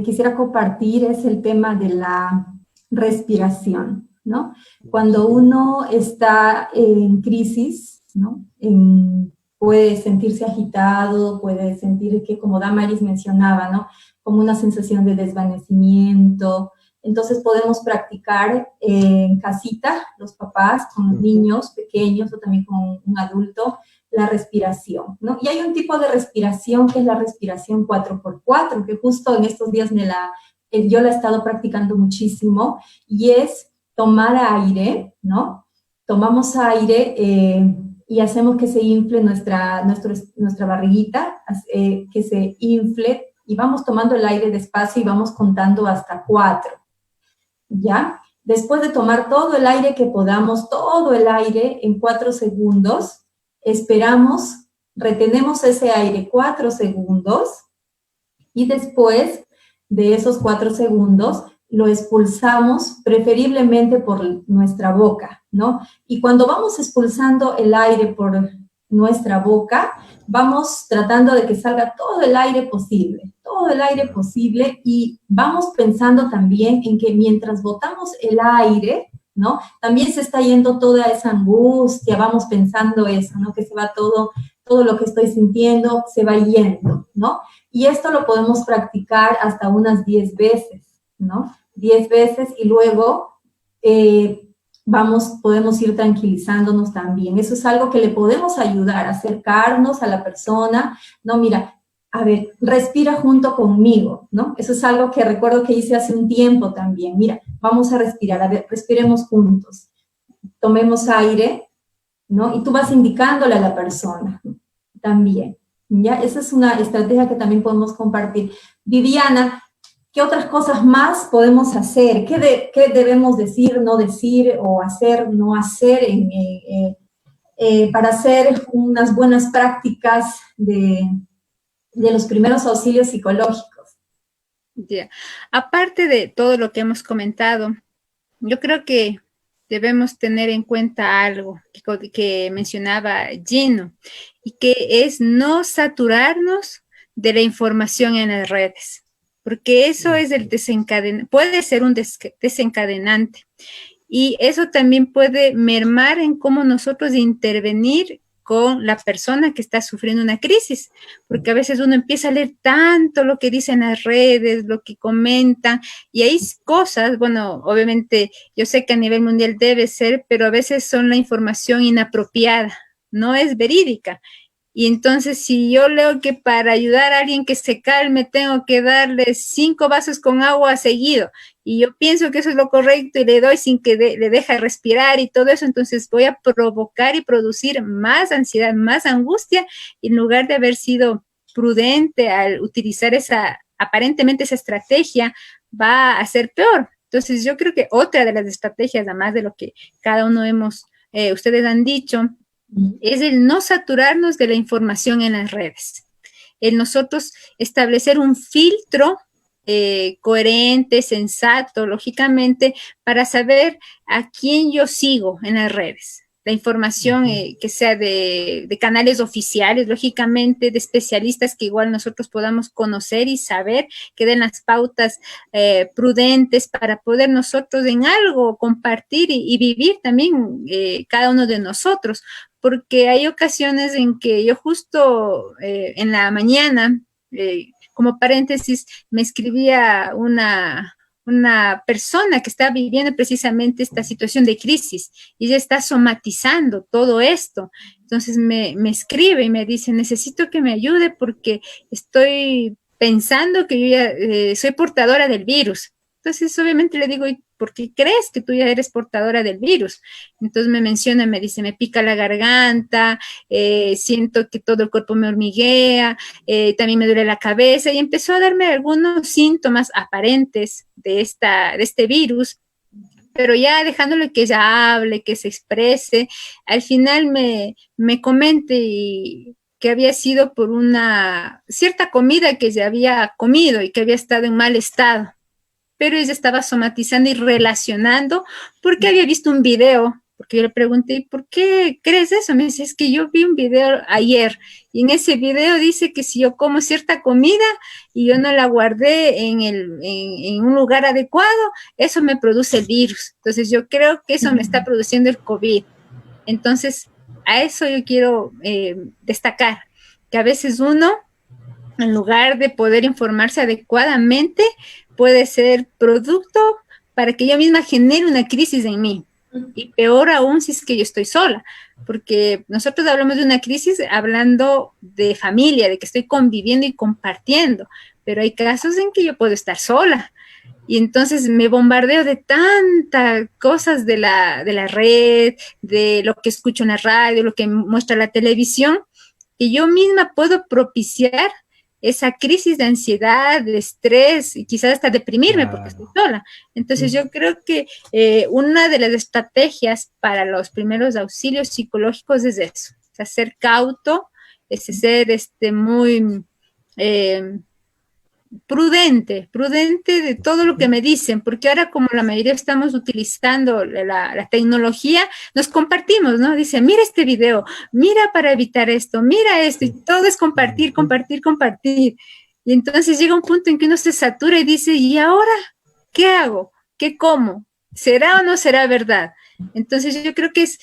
quisiera compartir es el tema de la respiración, ¿no? Cuando uno está en crisis, ¿no? Puede sentirse agitado, puede sentir que, como Damaris mencionaba, ¿no? Como una sensación de desvanecimiento. Entonces podemos practicar en casita, los papás, con los niños pequeños o también con un adulto, la respiración, ¿no? Y hay un tipo de respiración que es la respiración 4x4, que justo en estos días yo la he estado practicando muchísimo, y es tomar aire, ¿no? Tomamos aire y hacemos que se infle nuestra barriguita, que se infle, y vamos tomando el aire despacio y vamos contando hasta 4, ¿ya? Después de tomar todo el aire que podamos, todo el aire en 4 segundos, esperamos, retenemos ese aire 4 segundos y después de esos 4 segundos lo expulsamos preferiblemente por nuestra boca, ¿no? Y cuando vamos expulsando el aire por nuestra boca, vamos tratando de que salga todo el aire posible, y vamos pensando también en que mientras botamos el aire, ¿no? También se está yendo toda esa angustia, vamos pensando eso, ¿no? Que se va todo lo que estoy sintiendo se va yendo, ¿no? Y esto lo podemos practicar hasta unas 10 veces, ¿no? 10 veces y luego podemos ir tranquilizándonos también. Eso es algo que le podemos ayudar, acercarnos a la persona, ¿no? Mira, a ver, respira junto conmigo, ¿no? Eso es algo que recuerdo que hice hace un tiempo también. Mira, vamos a respirar, a ver, respiremos juntos. Tomemos aire, ¿no? Y tú vas indicándole a la persona también, ¿ya? Esa es una estrategia que también podemos compartir. Viviana, ¿qué otras cosas más podemos hacer? ¿Qué debemos decir, no decir, o hacer, no hacer para hacer unas buenas prácticas de los primeros auxilios psicológicos? Yeah. Aparte de todo lo que hemos comentado, yo creo que debemos tener en cuenta algo que mencionaba Gino, y que es no saturarnos de la información en las redes, porque eso es puede ser un desencadenante, y eso también puede mermar en cómo nosotros intervenir con la persona que está sufriendo una crisis, porque a veces uno empieza a leer tanto lo que dicen las redes, lo que comentan, y hay cosas, bueno, obviamente yo sé que a nivel mundial debe ser, pero a veces son la información inapropiada, no es verídica. Y entonces, si yo leo que para ayudar a alguien que se calme tengo que darle 5 vasos con agua seguido, y yo pienso que eso es lo correcto y le doy sin que le deje respirar y todo eso, entonces voy a provocar y producir más ansiedad, más angustia, y en lugar de haber sido prudente al utilizar aparentemente esa estrategia, va a ser peor. Entonces, yo creo que otra de las estrategias, además de lo que cada uno ustedes han dicho, es el no saturarnos de la información en las redes. El nosotros establecer un filtro coherente, sensato, lógicamente, para saber a quién yo sigo en las redes. la información que sea de canales oficiales, lógicamente, de especialistas que igual nosotros podamos conocer y saber, que den las pautas prudentes para poder nosotros en algo compartir y vivir también cada uno de nosotros, porque hay ocasiones en que yo justo en la mañana, como paréntesis, me escribía una persona que está viviendo precisamente esta situación de crisis y ella está somatizando todo esto. Entonces me escribe y me dice, necesito que me ayude porque estoy pensando que yo ya soy portadora del virus. Entonces obviamente le digo, ¿y por qué crees que tú ya eres portadora del virus? Entonces me menciona, me dice, me pica la garganta, siento que todo el cuerpo me hormiguea, también me duele la cabeza, y empezó a darme algunos síntomas aparentes de este virus, pero ya dejándole que ella hable, que se exprese. Al final me comente que había sido por una cierta comida que ella había comido y que había estado en mal estado, pero ella estaba somatizando y relacionando porque había visto un video, porque yo le pregunté, ¿por qué crees eso? Me dice, es que yo vi un video ayer y en ese video dice que si yo como cierta comida y yo no la guardé en un lugar adecuado, eso me produce el virus. Entonces yo creo que eso me está produciendo el COVID. Entonces a eso yo quiero destacar, que a veces uno, en lugar de poder informarse adecuadamente, puede ser producto para que yo misma genere una crisis en mí. Y peor aún si es que yo estoy sola, porque nosotros hablamos de una crisis hablando de familia, de que estoy conviviendo y compartiendo, pero hay casos en que yo puedo estar sola. Y entonces me bombardeo de tantas cosas de la red, de lo que escucho en la radio, lo que muestra la televisión, que yo misma puedo propiciar esa crisis de ansiedad, de estrés y quizás hasta deprimirme porque estoy sola. Entonces yo creo que una de las estrategias para los primeros auxilios psicológicos es eso, o sea, ser cauto, es ser muy prudente de todo lo que me dicen, porque ahora como la mayoría estamos utilizando la tecnología, nos compartimos, ¿no? Dice, mira este video, mira para evitar esto, mira esto, y todo es compartir. Y entonces llega un punto en que uno se satura y dice, ¿y ahora qué hago? ¿Qué como? ¿Será o no será verdad? Entonces yo creo que es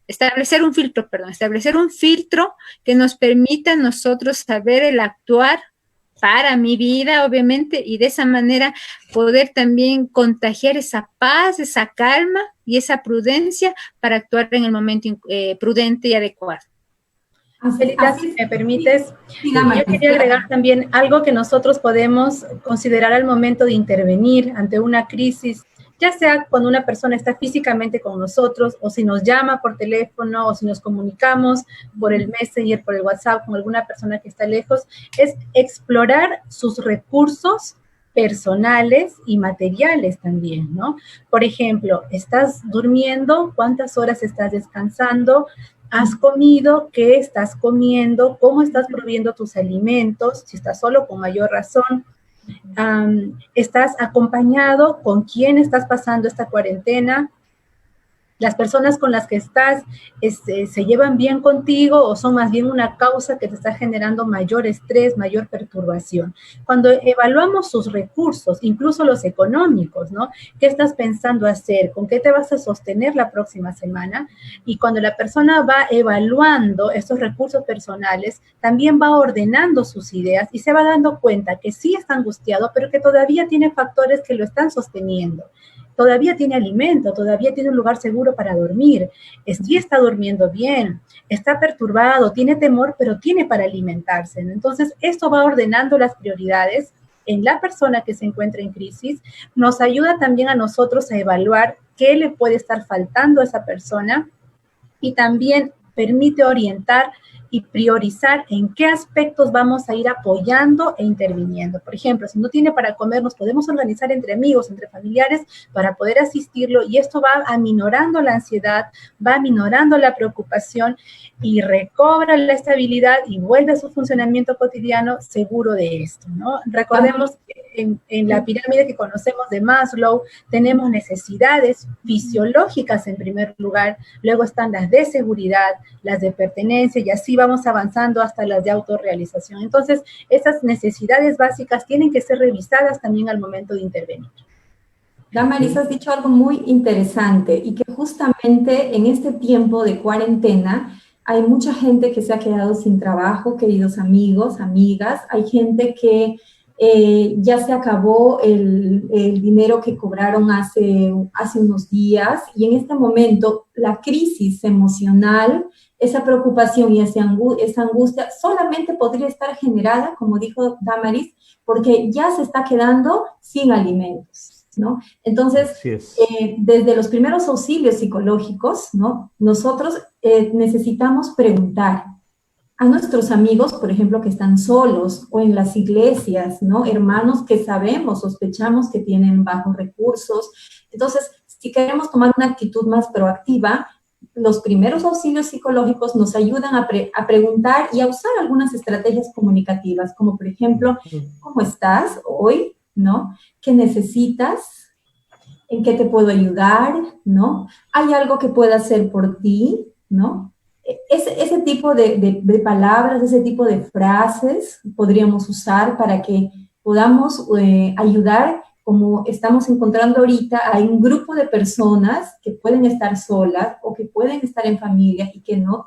establecer un filtro que nos permita a nosotros saber el actuar para mi vida, obviamente, y de esa manera poder también contagiar esa paz, esa calma y esa prudencia para actuar en el momento prudente y adecuado. Angelita, si me permites, yo quería agregar también algo que nosotros podemos considerar al momento de intervenir ante una crisis, ya sea cuando una persona está físicamente con nosotros, o si nos llama por teléfono, o si nos comunicamos por el Messenger, por el WhatsApp con alguna persona que está lejos, es explorar sus recursos personales y materiales también, ¿no? Por ejemplo, ¿estás durmiendo? ¿Cuántas horas estás descansando? ¿Has comido? ¿Qué estás comiendo? ¿Cómo estás proveyendo tus alimentos? Si estás solo, con mayor razón. ¿Estás acompañado? ¿Con quién estás pasando esta cuarentena? ¿Las personas con las que estás se llevan bien contigo o son más bien una causa que te está generando mayor estrés, mayor perturbación? Cuando evaluamos sus recursos, incluso los económicos, ¿no? ¿Qué estás pensando hacer? ¿Con qué te vas a sostener la próxima semana? Y cuando la persona va evaluando estos recursos personales, también va ordenando sus ideas y se va dando cuenta que sí está angustiado, pero que todavía tiene factores que lo están sosteniendo. Todavía tiene alimento, todavía tiene un lugar seguro para dormir, sí está durmiendo bien, está perturbado, tiene temor, pero tiene para alimentarse. Entonces, esto va ordenando las prioridades en la persona que se encuentra en crisis, nos ayuda también a nosotros a evaluar qué le puede estar faltando a esa persona y también permite orientar y priorizar en qué aspectos vamos a ir apoyando e interviniendo. Por ejemplo, si no tiene para comer, nos podemos organizar entre amigos, entre familiares, para poder asistirlo, y esto va aminorando la ansiedad, va aminorando la preocupación y recobra la estabilidad y vuelve a su funcionamiento cotidiano seguro de esto, ¿no? Recordemos que en la pirámide que conocemos de Maslow, tenemos necesidades fisiológicas en primer lugar, luego están las de seguridad, las de pertenencia, y así vamos avanzando hasta las de autorrealización. Entonces, esas necesidades básicas tienen que ser revisadas también al momento de intervenir. Damaris, has dicho algo muy interesante y que justamente en este tiempo de cuarentena hay mucha gente que se ha quedado sin trabajo, queridos amigos, amigas. Hay gente que ya se acabó el dinero que cobraron hace unos días y en este momento la crisis emocional, esa preocupación y esa angustia solamente podría estar generada, como dijo Damaris, porque ya se está quedando sin alimentos, ¿no? Entonces, desde los primeros auxilios psicológicos, ¿no? Nosotros necesitamos preguntar a nuestros amigos, por ejemplo, que están solos, o en las iglesias, ¿no? Hermanos que sabemos, sospechamos que tienen bajos recursos. Entonces, si queremos tomar una actitud más proactiva, los primeros auxilios psicológicos nos ayudan a preguntar y a usar algunas estrategias comunicativas, como por ejemplo, ¿cómo estás hoy? ¿No? ¿Qué necesitas? ¿En qué te puedo ayudar? ¿No? ¿Hay algo que pueda hacer por ti? ¿No? Ese tipo de palabras, ese tipo de frases podríamos usar para que podamos ayudar, como estamos encontrando ahorita, a un grupo de personas que pueden estar solas o que pueden estar en familia y que no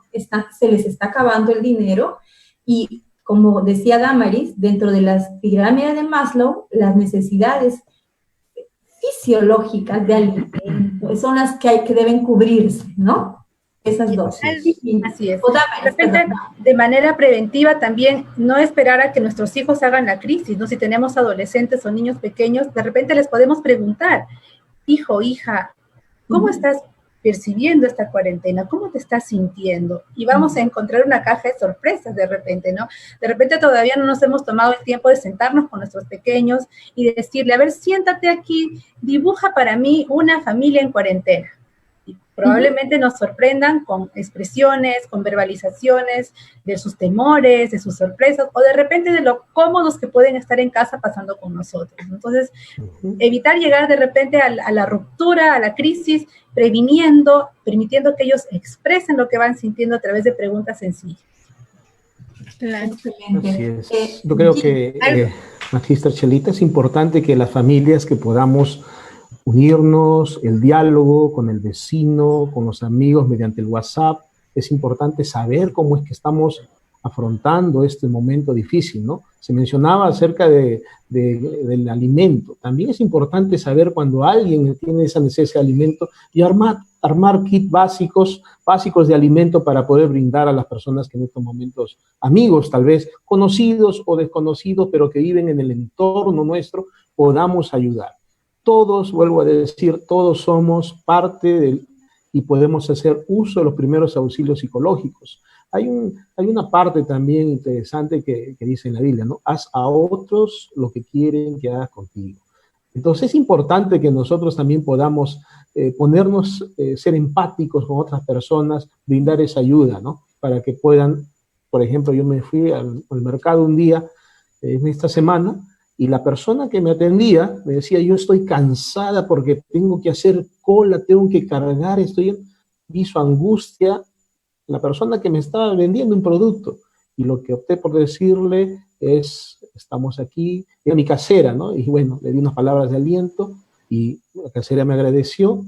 se les está acabando el dinero. Y como decía Damaris, dentro de las pirámides de Maslow, las necesidades fisiológicas de alimento son las que deben cubrirse, ¿no? Esas dos. Así es. De repente, de manera preventiva también, no esperar a que nuestros hijos hagan la crisis, ¿no? Si tenemos adolescentes o niños pequeños, de repente les podemos preguntar, hijo, hija, ¿cómo estás percibiendo esta cuarentena? ¿Cómo te estás sintiendo? Y vamos a encontrar una caja de sorpresas de repente, ¿no? De repente todavía no nos hemos tomado el tiempo de sentarnos con nuestros pequeños y decirle, a ver, siéntate aquí, dibuja para mí una familia en cuarentena. Y probablemente nos sorprendan con expresiones, con verbalizaciones de sus temores, de sus sorpresas, o de repente de lo cómodos que pueden estar en casa pasando con nosotros. Entonces, evitar llegar de repente a la ruptura, a la crisis, previniendo, permitiendo que ellos expresen lo que van sintiendo a través de preguntas sencillas. Así es. Yo creo que, Magister Chelita, es importante que las familias que podamos unirnos, el diálogo con el vecino, con los amigos mediante el WhatsApp. Es importante saber cómo es que estamos afrontando este momento difícil, ¿no? Se mencionaba acerca del alimento. También es importante saber cuando alguien tiene esa necesidad de alimento y armar kits básicos de alimento para poder brindar a las personas que en estos momentos, amigos tal vez, conocidos o desconocidos, pero que viven en el entorno nuestro, podamos ayudar. Todos, vuelvo a decir, todos somos parte y podemos hacer uso de los primeros auxilios psicológicos. Hay una parte también interesante que dice en la Biblia, ¿no? Haz a otros lo que quieren que hagas contigo. Entonces es importante que nosotros también podamos ser empáticos con otras personas, brindar esa ayuda, ¿no? Para que puedan, por ejemplo, yo me fui al mercado un día, en esta semana, y la persona que me atendía me decía, yo estoy cansada porque tengo que hacer cola, tengo que cargar, vi su angustia, la persona que me estaba vendiendo un producto. Y lo que opté por decirle es, estamos aquí, era mi casera, ¿no? Y bueno, le di unas palabras de aliento y la casera me agradeció.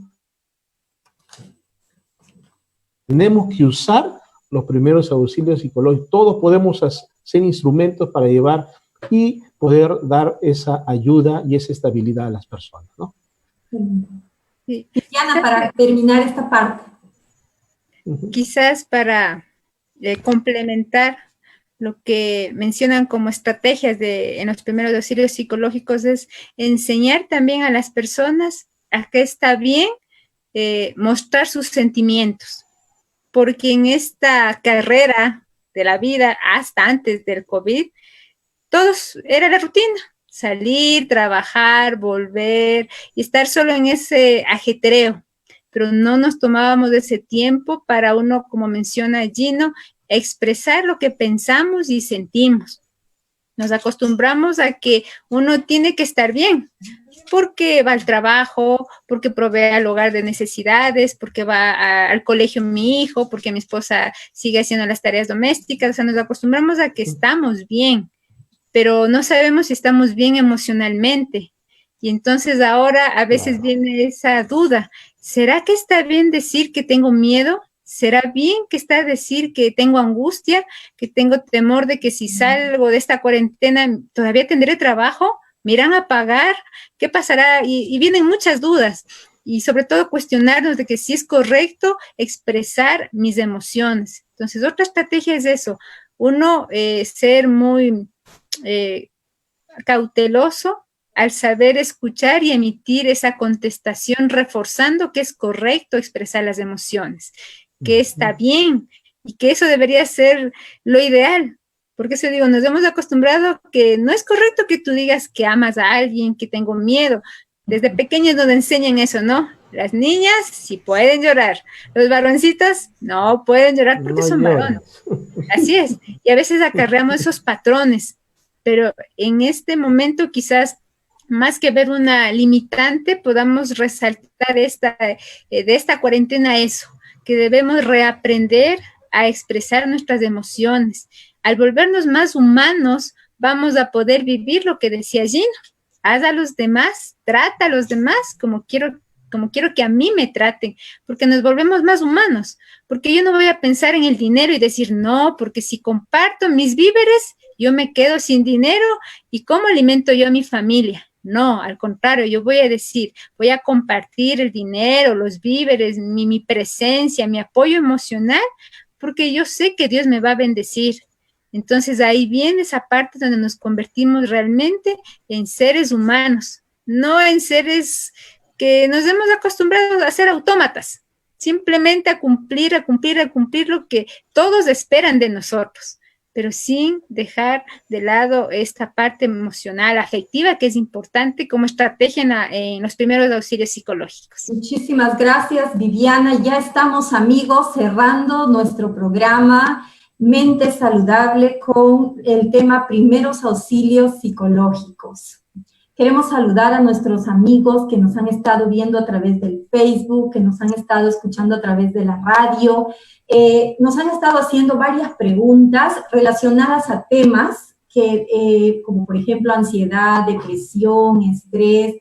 Tenemos que usar los primeros auxilios psicológicos. Todos podemos ser instrumentos para llevar y poder dar esa ayuda y esa estabilidad a las personas, ¿no? Sí. Diana, para terminar esta parte. Quizás para complementar lo que mencionan como estrategias en los primeros auxilios psicológicos es enseñar también a las personas a que está bien mostrar sus sentimientos, porque en esta carrera de la vida, hasta antes del COVID, todos era la rutina, salir, trabajar, volver y estar solo en ese ajetreo, pero no nos tomábamos ese tiempo para uno, como menciona Gino, expresar lo que pensamos y sentimos. Nos acostumbramos a que uno tiene que estar bien, porque va al trabajo, porque provee al hogar de necesidades, porque va al colegio mi hijo, porque mi esposa sigue haciendo las tareas domésticas. O sea, nos acostumbramos a que estamos bien, pero no sabemos si estamos bien emocionalmente. Y entonces ahora a veces viene esa duda, ¿será que está bien decir que tengo miedo? ¿Será bien que está decir que tengo angustia, que tengo temor de que si salgo de esta cuarentena todavía tendré trabajo? ¿Me irán a pagar? ¿Qué pasará? Y vienen muchas dudas. Y sobre todo cuestionarnos de que si es correcto expresar mis emociones. Entonces, otra estrategia es eso. Uno, ser muy cauteloso al saber escuchar y emitir esa contestación, reforzando que es correcto expresar las emociones, que está bien y que eso debería ser lo ideal. Porque eso digo, nos hemos acostumbrado que no es correcto que tú digas que amas a alguien, que tengo miedo. Desde pequeños nos enseñan eso, ¿no? Las niñas sí pueden llorar, los varoncitos no pueden llorar porque No son lloran. varones. Así es, y a veces acarreamos esos patrones, pero en este momento quizás más que ver una limitante, podamos resaltar de esta cuarentena eso, que debemos reaprender a expresar nuestras emociones. Al volvernos más humanos, vamos a poder vivir lo que decía Gino. Haz a los demás, trata a los demás como quiero que a mí me traten, porque nos volvemos más humanos, porque yo no voy a pensar en el dinero y decir, no, porque si comparto mis víveres, yo me quedo sin dinero y ¿cómo alimento yo a mi familia? No, al contrario, yo voy a decir, voy a compartir el dinero, los víveres, mi presencia, mi apoyo emocional, porque yo sé que Dios me va a bendecir. Entonces ahí viene esa parte donde nos convertimos realmente en seres humanos, no en seres que nos hemos acostumbrado a ser autómatas, simplemente a cumplir lo que todos esperan de nosotros, pero sin dejar de lado esta parte emocional, afectiva, que es importante como estrategia en los primeros auxilios psicológicos. Muchísimas gracias, Viviana. Ya estamos, amigos, cerrando nuestro programa Mente Saludable con el tema Primeros Auxilios Psicológicos. Queremos saludar a nuestros amigos que nos han estado viendo a través del Facebook, que nos han estado escuchando a través de la radio. Nos han estado haciendo varias preguntas relacionadas a temas que, como por ejemplo ansiedad, depresión, estrés.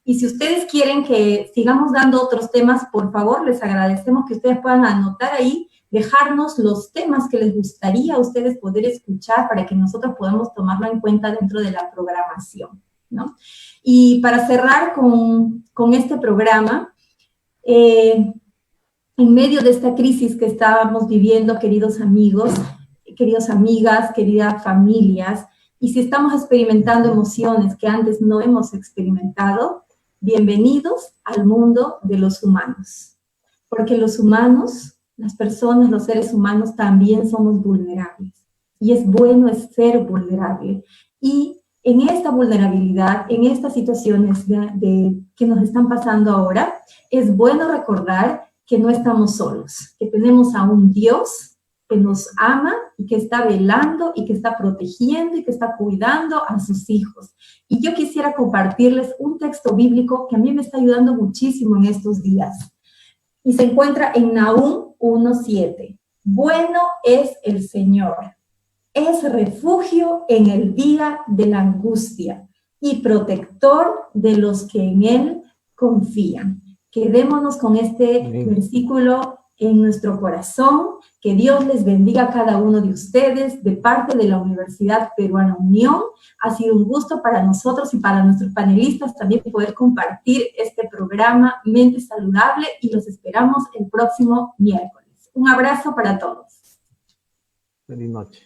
Y si ustedes quieren que sigamos dando otros temas, por favor, les agradecemos que ustedes puedan anotar ahí, dejarnos los temas que les gustaría a ustedes poder escuchar para que nosotros podamos tomarlo en cuenta dentro de la programación, ¿no? Y para cerrar con este programa, en medio de esta crisis que estábamos viviendo, queridos amigos, queridas amigas, queridas familias, y si estamos experimentando emociones que antes no hemos experimentado, bienvenidos al mundo de los humanos, porque los humanos, las personas, los seres humanos también somos vulnerables y es bueno ser vulnerable. Y en esta vulnerabilidad, en estas situaciones que nos están pasando ahora, es bueno recordar que no estamos solos, que tenemos a un Dios que nos ama y que está velando y que está protegiendo y que está cuidando a sus hijos. Y yo quisiera compartirles un texto bíblico que a mí me está ayudando muchísimo en estos días. Y se encuentra en Nahum 1:7. Bueno es el Señor, es refugio en el día de la angustia y protector de los que en Él confían. Quedémonos con este versículo en nuestro corazón. Que Dios les bendiga a cada uno de ustedes de parte de la Universidad Peruana Unión. Ha sido un gusto para nosotros y para nuestros panelistas también poder compartir este programa Mente Saludable y los esperamos el próximo miércoles. Un abrazo para todos. Feliz noche.